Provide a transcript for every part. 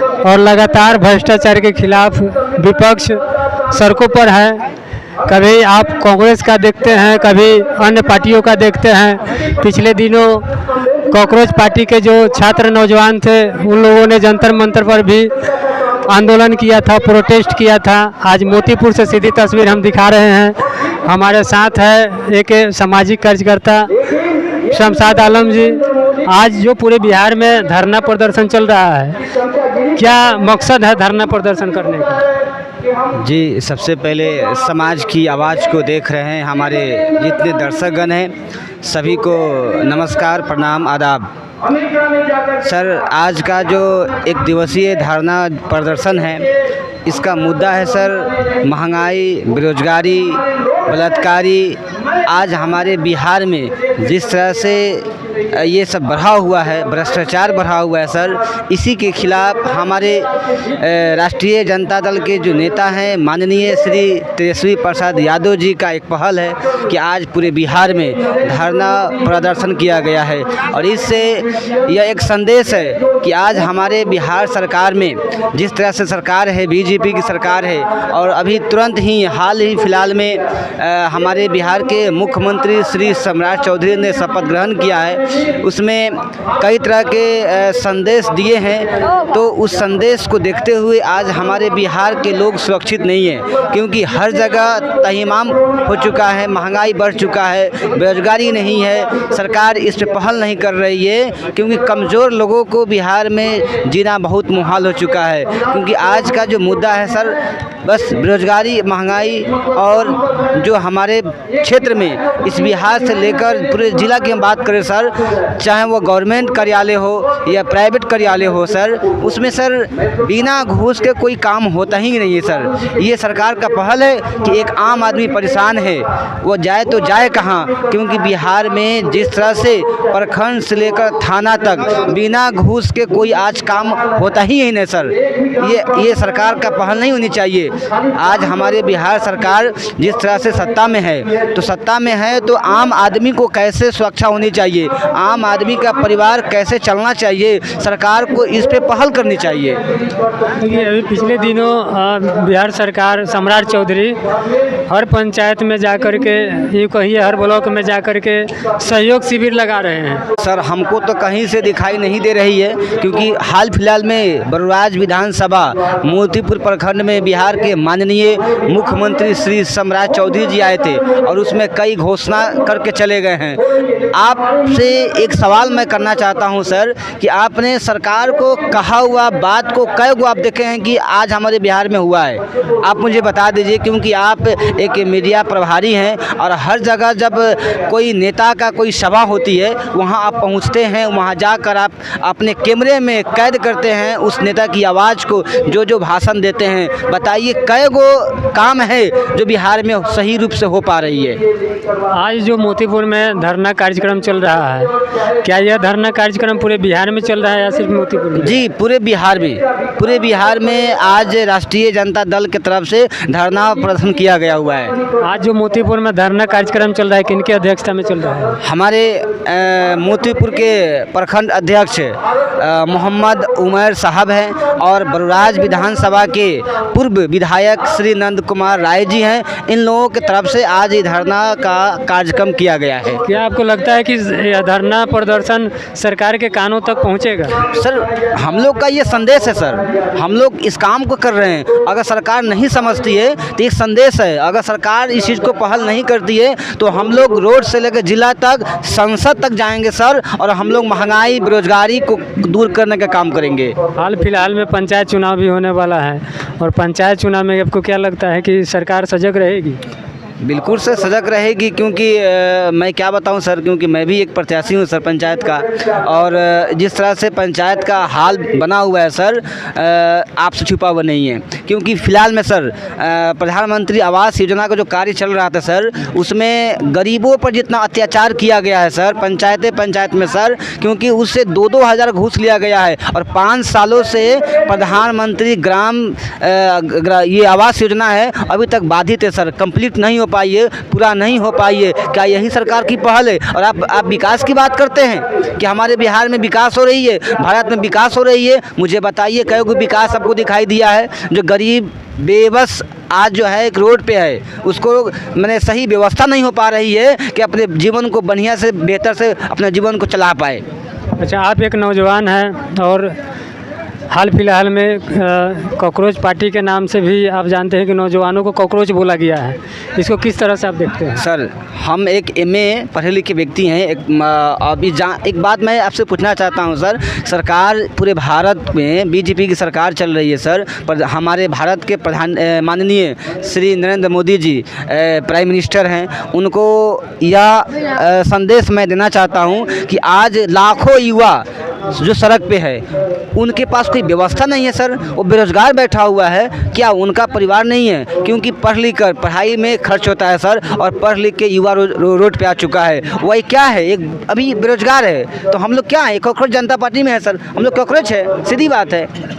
और लगातार भ्रष्टाचार के खिलाफ विपक्ष सड़कों पर है। कभी आप कांग्रेस का देखते हैं, कभी अन्य पार्टियों का देखते हैं। पिछले दिनों कॉकरोच पार्टी के जो छात्र नौजवान थे उन लोगों ने जंतर मंतर पर भी आंदोलन किया था, प्रोटेस्ट किया था। आज मोतीपुर से सीधी तस्वीर हम दिखा रहे हैं। हमारे साथ है एक सामाजिक कार्यकर्ता शमशाद आलम जी। आज जो पूरे बिहार में धरना प्रदर्शन चल रहा है, क्या मकसद है धरना प्रदर्शन करने का? जी, सबसे पहले समाज की आवाज़ को देख रहे हैं हमारे जितने दर्शकगण हैं, सभी को नमस्कार, प्रणाम, आदाब। सर, आज का जो एक दिवसीय धरना प्रदर्शन है, इसका मुद्दा है सर महंगाई, बेरोजगारी, बलात्कारी। आज हमारे बिहार में जिस तरह से ये सब बढ़ा हुआ है, भ्रष्टाचार बढ़ा हुआ है सर, इसी के खिलाफ हमारे राष्ट्रीय जनता दल के जो नेता हैं माननीय श्री तेजस्वी प्रसाद यादव जी का एक पहल है कि आज पूरे बिहार में धरना प्रदर्शन किया गया है। और इससे यह एक संदेश है कि आज हमारे बिहार सरकार में जिस तरह से सरकार है, बीजेपी की सरकार है, और अभी तुरंत ही हाल ही फिलहाल में हमारे बिहार के मुख्यमंत्री श्री सम्राट चौधरी ने शपथ ग्रहण किया है। उसमें कई तरह के संदेश दिए हैं। तो उस संदेश को देखते हुए आज हमारे बिहार के लोग सुरक्षित नहीं हैं, क्योंकि हर जगह तहीमाम हो चुका है, महंगाई बढ़ चुका है, बेरोजगारी नहीं है। सरकार इस पर पहल नहीं कर रही है, क्योंकि कमज़ोर लोगों को बिहार में जीना बहुत मुहाल हो चुका है। क्योंकि आज का जो मुद्दा है सर, बस बेरोजगारी, महंगाई, और जो हमारे क्षेत्र में इस बिहार से लेकर पूरे ज़िला की हम बात करें सर, चाहे वो गवर्नमेंट कार्यालय हो या प्राइवेट कार्यालय हो सर, उसमें सर बिना घूस के कोई काम होता ही नहीं है सर। ये सरकार का पहल है कि एक आम आदमी परेशान है, वो जाए तो जाए कहाँ, क्योंकि बिहार में जिस तरह से प्रखंड से लेकर थाना तक बिना घूस के कोई आज काम होता ही नहीं सर। ये सरकार का पहल नहीं होनी चाहिए। आज हमारे बिहार सरकार जिस तरह से सत्ता में है, तो सत्ता में है तो आम आदमी को कैसे सुरक्षा होनी चाहिए, आम आदमी का परिवार कैसे चलना चाहिए, सरकार को इस पे पहल करनी चाहिए। देखिए, अभी पिछले दिनों बिहार सरकार सम्राट चौधरी हर पंचायत में जाकर के, ये कहिए हर ब्लॉक में जाकर के सहयोग शिविर लगा रहे हैं। सर, हमको तो कहीं से दिखाई नहीं दे रही है, क्योंकि हाल फिलहाल में बरुराज विधानसभा मोतीपुर प्रखंड में बिहार के माननीय मुख्यमंत्री श्री सम्राट चौधरी जी आए थे और उसमें कई घोषणा करके चले गए हैं। आपसे एक सवाल मैं करना चाहता हूं सर, कि आपने सरकार को कहा हुआ बात को कई गो आप देखे हैं कि आज हमारे बिहार में हुआ है? आप मुझे बता दीजिए, क्योंकि आप एक मीडिया प्रभारी हैं और हर जगह जब कोई नेता का कोई सभा होती है वहाँ आप पहुँचते हैं, वहाँ जाकर आप अपने कैमरे में कैद करते हैं उस नेता की आवाज़ को, जो भाषण देते हैं। बताइए कई गो काम है जो बिहार में सही रूप से हो पा रही है? आज जो मोतीपुर में धरना कार्यक्रम चल रहा है, क्या यह धरना कार्यक्रम पूरे बिहार में चल रहा है या सिर्फ मोतीपुर में? जी, पूरे बिहार में आज राष्ट्रीय जनता दल की तरफ से धरना प्रदर्शन किया गया हुआ है। आज जो मोतीपुर में धरना कार्यक्रम चल रहा है, किनकी अध्यक्षता में चल रहा है? हमारे मोतीपुर के प्रखंड अध्यक्ष मोहम्मद उमर साहब हैं और बरुराज विधानसभा के पूर्व विधायक श्री नंद कुमार राय जी हैं। इन लोगों की तरफ से आज ये धरना का कार्यक्रम किया गया है। क्या आपको लगता है कि यह धरना प्रदर्शन सरकार के कानों तक पहुंचेगा? सर, हम लोग का ये संदेश है सर, हम लोग इस काम को कर रहे हैं। अगर सरकार नहीं समझती है तो एक संदेश है, अगर सरकार इस चीज़ को पहल नहीं करती है तो हम लोग रोड से लेकर जिला तक, संसद तक जाएंगे सर, और हम लोग महंगाई, बेरोजगारी को दूर करने का काम करेंगे। हाल फिलहाल में पंचायत चुनाव भी होने वाला है, और पंचायत चुनाव में आपको क्या लगता है कि सरकार सजग रहेगी? बिल्कुल सर, सजग रहेगी, क्योंकि मैं क्या बताऊं सर, क्योंकि मैं भी एक प्रत्याशी हूं सर पंचायत का, और जिस तरह से पंचायत का हाल बना हुआ है सर, आपसे छुपा हुआ नहीं है। क्योंकि फ़िलहाल में सर प्रधानमंत्री आवास योजना का जो कार्य चल रहा था सर, उसमें गरीबों पर जितना अत्याचार किया गया है सर पंचायत में सर, क्योंकि उससे 2-2 हज़ार घूस लिया गया है। और 5 सालों से प्रधानमंत्री ये आवास योजना है अभी तक बाधित है सर, कंप्लीट नहीं हो पाई है, पूरा नहीं हो पाई है। क्या यही सरकार की पहल है? और आप विकास की बात करते हैं कि हमारे बिहार में विकास हो रही है, भारत में विकास हो रही है। मुझे बताइए कई को विकास आपको दिखाई दिया है? जो गरीब बेबस आज जो है एक रोड पे है, उसको मैंने सही व्यवस्था नहीं हो पा रही है कि अपने जीवन को बढ़िया से बेहतर से अपने जीवन को चला पाए। अच्छा, आप एक नौजवान हैं और हाल फिलहाल में कॉकरोच पार्टी के नाम से भी आप जानते हैं कि नौजवानों को कॉकरोच बोला गया है। इसको किस तरह से आप देखते हैं? सर, हम एक एमए पढ़े लिखे व्यक्ति हैं। एक बात मैं आपसे पूछना चाहता हूं सर, सरकार पूरे भारत में बीजेपी की सरकार चल रही है सर, पर हमारे भारत के माननीय श्री नरेंद्र मोदी जी प्राइम मिनिस्टर हैं, उनको यह संदेश मैं देना चाहता हूं कि आज लाखों युवा जो सड़क पे है, उनके पास कोई व्यवस्था नहीं है सर, वो बेरोजगार बैठा हुआ है। क्या उनका परिवार नहीं है? क्योंकि पढ़ लिख कर पढ़ाई में खर्च होता है सर, और पढ़ लिख के युवा रोड पे आ चुका है। वही क्या है, एक अभी बेरोजगार है, तो हम लोग क्या है? कॉकरोच जनता पार्टी में है सर, हम लोग कॉकरोच है, सीधी बात है।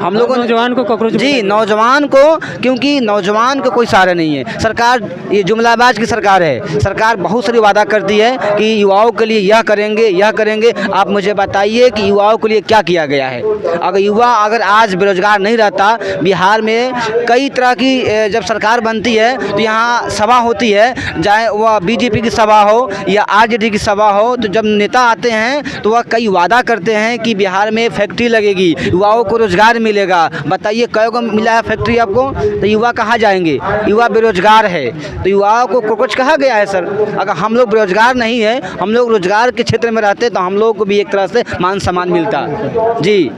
हम लोग नौजवान को कॉकरोच जी, नौजवान को, क्योंकि नौजवान को कोई सहारा नहीं है। सरकार ये जुमलाबाज की सरकार है। सरकार बहुत सारी वादा करती है कि युवाओं के लिए यह करेंगे, यह करेंगे। आप मुझे बताइए कि युवाओं के लिए क्या किया गया है? अगर आज बेरोजगार नहीं रहता, बिहार में कई तरह की जब सरकार बनती है तो यहाँ सभा होती है, चाहे वह बीजेपी की सभा हो या आरजेडी की सभा हो, तो जब नेता आते हैं तो वह कई वादा करते हैं कि बिहार में फैक्ट्री लगेगी, युवाओं को रोजगार मिलेगा। बताइए कई को मिला है फैक्ट्री आपको? तो युवा कहाँ जाएंगे? युवा बेरोजगार है, तो युवाओं को कॉकरोच कहा गया है सर। अगर हम लोग बेरोजगार नहीं है, हम लोग रोजगार के क्षेत्र में रहते, तो हम लोग को भी एक तरह से मान सम्मान मिलता। जी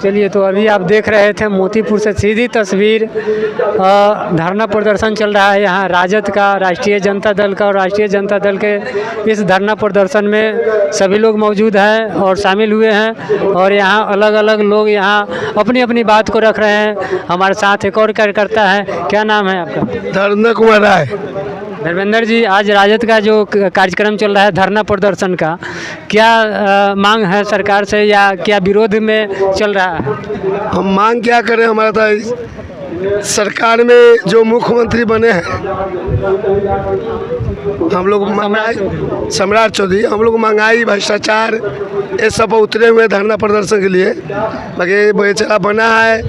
चलिए, तो अभी आप देख रहे थे मोतीपुर से सीधी तस्वीर। धरना प्रदर्शन चल रहा है यहाँ राजद का, राष्ट्रीय जनता दल का, और राष्ट्रीय जनता दल के इस धरना प्रदर्शन में सभी लोग मौजूद हैं और शामिल हुए हैं, और यहाँ अलग अलग लोग यहाँ अपनी अपनी बात को रख रहे हैं। हमारे साथ एक और कार्यकर्ता है, क्या नाम है आपका? धर्मेंद्र कुमार राय। धर्मेंद्र जी, आज राजद का जो कार्यक्रम चल रहा है धरना प्रदर्शन का, क्या मांग है सरकार से या क्या विरोध में चल रहा है? हम मांग क्या करें? हमारा तो सरकार में जो मुख्यमंत्री बने हैं, हम लोग महंगाई, सम्राट चौधरी, हम लोग महंगाई, भ्रष्टाचार, ये सब उतरे हुए धरना प्रदर्शन के लिए। बाकी बेचारा बना है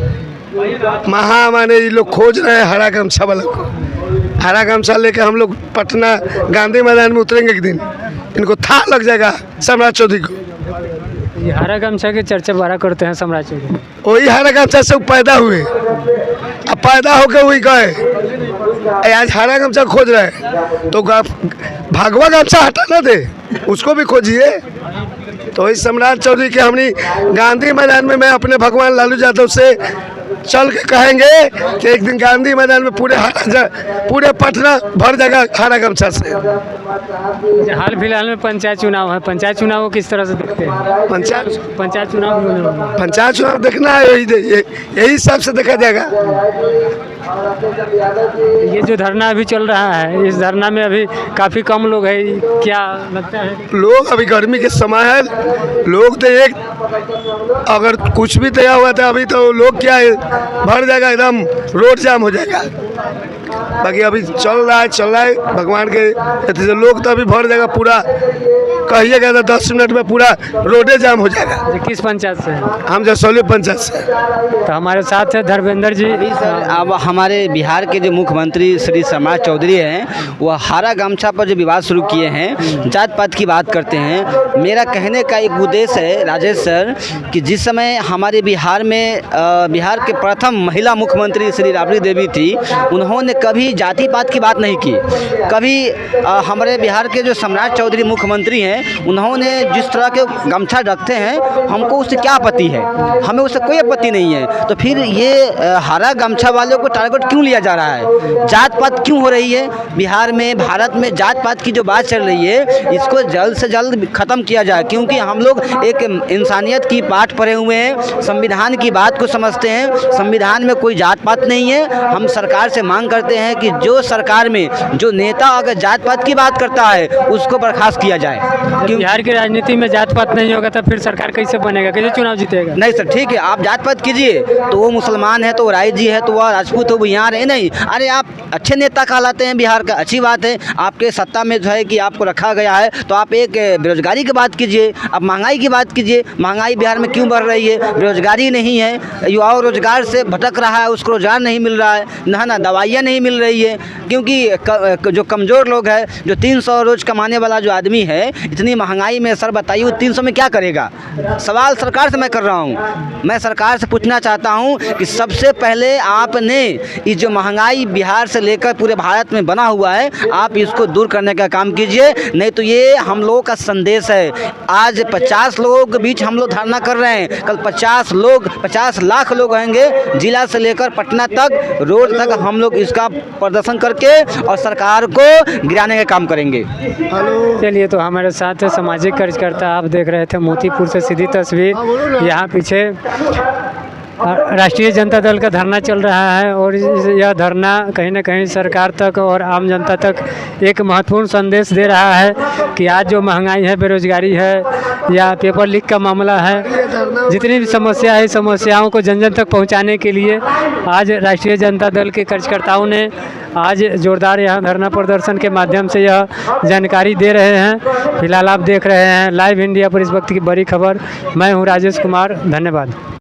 माने ये लोग खोज रहे हैं हरा गमछा वाला को। हरा गमछा लेके हम लोग पटना गांधी मैदान में उतरेंगे एक दिन, इनको था लग जाएगा सम्राट चौधरी को। ये हरा गमछा की चर्चा बड़ा करते हैं सम्राट चौधरी। वही हरा गमछा से पैदा हुए, अब पैदा होकर वही गए, आज हरा गमछा खोज रहे हैं, तो भागवा गमछा हटा ना दे, उसको भी खोजिए। तो इस सम्राट चौधरी के हमने गांधी मैदान में मैं अपने भगवान लालू यादव से चल के कहेंगे कि एक दिन गांधी मैदान में पूरे पटना भर जाएगा हरा गमछा से। हाल फिलहाल में पंचायत चुनाव है, पंचायत चुनाव को किस तरह से देखते हैं? पंचायत चुनाव देखना है, यही हिसाब से देखा जाएगा। ये जो धरना अभी चल रहा है, इस धरना में अभी काफ़ी कम लोग हैं, क्या लगता है? लोग अभी गर्मी के समय है, लोग तो एक अगर कुछ भी तैयार हुआ था अभी तो लोग क्या है भर जाएगा, एकदम रोड जाम हो जाएगा। बाकी अभी चल रहा है भगवान के लोग तो अभी भर जाएगा पूरा, कहिएगा तो 10 मिनट में पूरा रोडे जाम हो जाएगा। किस पंचायत से? हम जसौली पंचायत से। तो हमारे साथ है धर्मेंद्र जी। अब हमारे बिहार के जो मुख्यमंत्री श्री सम्राट चौधरी हैं, वह हरा गमछा पर जो विवाद शुरू किए हैं, जात पात की बात करते हैं। मेरा कहने का एक उद्देश्य है राजेश सर कि जिस समय हमारे बिहार में बिहार के प्रथम महिला मुख्यमंत्री श्री राबड़ी देवी थी, उन्होंने कभी जाति पात की बात नहीं की। कभी हमारे बिहार के जो सम्राट चौधरी मुख्यमंत्री हैं, उन्होंने जिस तरह के गमछा रखते हैं, हमको उससे क्या आपत्ति है? हमें उससे कोई आपत्ति नहीं है। तो फिर ये हरा गमछा वालों को टारगेट क्यों लिया जा रहा है? जात पात क्यों हो रही है बिहार में? भारत में जात पात की जो बात चल रही है, इसको जल्द से जल्द ख़त्म किया जाए, क्योंकि हम लोग एक इंसानियत की पाठ पढ़े हुए हैं, संविधान की बात को समझते हैं। संविधान में कोई जात पात नहीं है। हम सरकार से मांग करते हैं कि जो सरकार में जो नेता अगर जात पात की बात करता है, उसको बर्खास्त किया जाए। क्यों? बिहार की राजनीति में जात पात नहीं होगा तो फिर सरकार कैसे बनेगा, कैसे चुनाव जीतेगा? नहीं सर, ठीक है, आप जात पात कीजिए, तो वो मुसलमान है तो वो राय जी है तो वह राजपूत है वो यहाँ रहे नहीं। अरे आप अच्छे नेता कहलाते हैं बिहार का, अच्छी बात है, आपके सत्ता में जो है कि आपको रखा गया है, तो आप एक बेरोजगारी की बात कीजिए, आप महंगाई की बात कीजिए। महंगाई बिहार में क्यों बढ़ रही है? बेरोजगारी नहीं है, युवाओं रोजगार से भटक रहा है, उसको रोजगार नहीं मिल रहा है ना दवाइयाँ नहीं मिल रही है, क्योंकि जो कमज़ोर लोग हैं, जो 300 रोज़ कमाने वाला जो आदमी है, इतनी महंगाई में सर बताइए वो 300 में क्या करेगा? सवाल सरकार से मैं कर रहा हूँ, मैं सरकार से पूछना चाहता हूँ कि सबसे पहले आपने ये जो महंगाई बिहार से लेकर पूरे भारत में बना हुआ है, आप इसको दूर करने का काम कीजिए, नहीं तो ये हम लोगों का संदेश है। आज 50 लोगों के बीच हम लोग धरना कर रहे हैं, कल 50 लाख लोग आएंगे, जिला से लेकर पटना तक, रोड तक हम लोग इसका प्रदर्शन करके और सरकार को गिराने का काम करेंगे। चलिए, तो हमारे साथ सामाजिक कार्यकर्ता आप देख रहे थे, मोतीपुर से सीधी तस्वीर। यहाँ पीछे राष्ट्रीय जनता दल का धरना चल रहा है और यह धरना कहीं ना कहीं सरकार तक और आम जनता तक एक महत्वपूर्ण संदेश दे रहा है कि आज जो महंगाई है, बेरोजगारी है या पेपर लीक का मामला है, जितनी भी समस्या है, समस्याओं को जन जन तक पहुंचाने के लिए आज राष्ट्रीय जनता दल के कार्यकर्ताओं ने आज जोरदार यहाँ धरना प्रदर्शन के माध्यम से यह जानकारी दे रहे हैं। फिलहाल आप देख रहे हैं लाइव इंडिया पर इस वक्त की बड़ी खबर। मैं हूँ राजेश कुमार, धन्यवाद।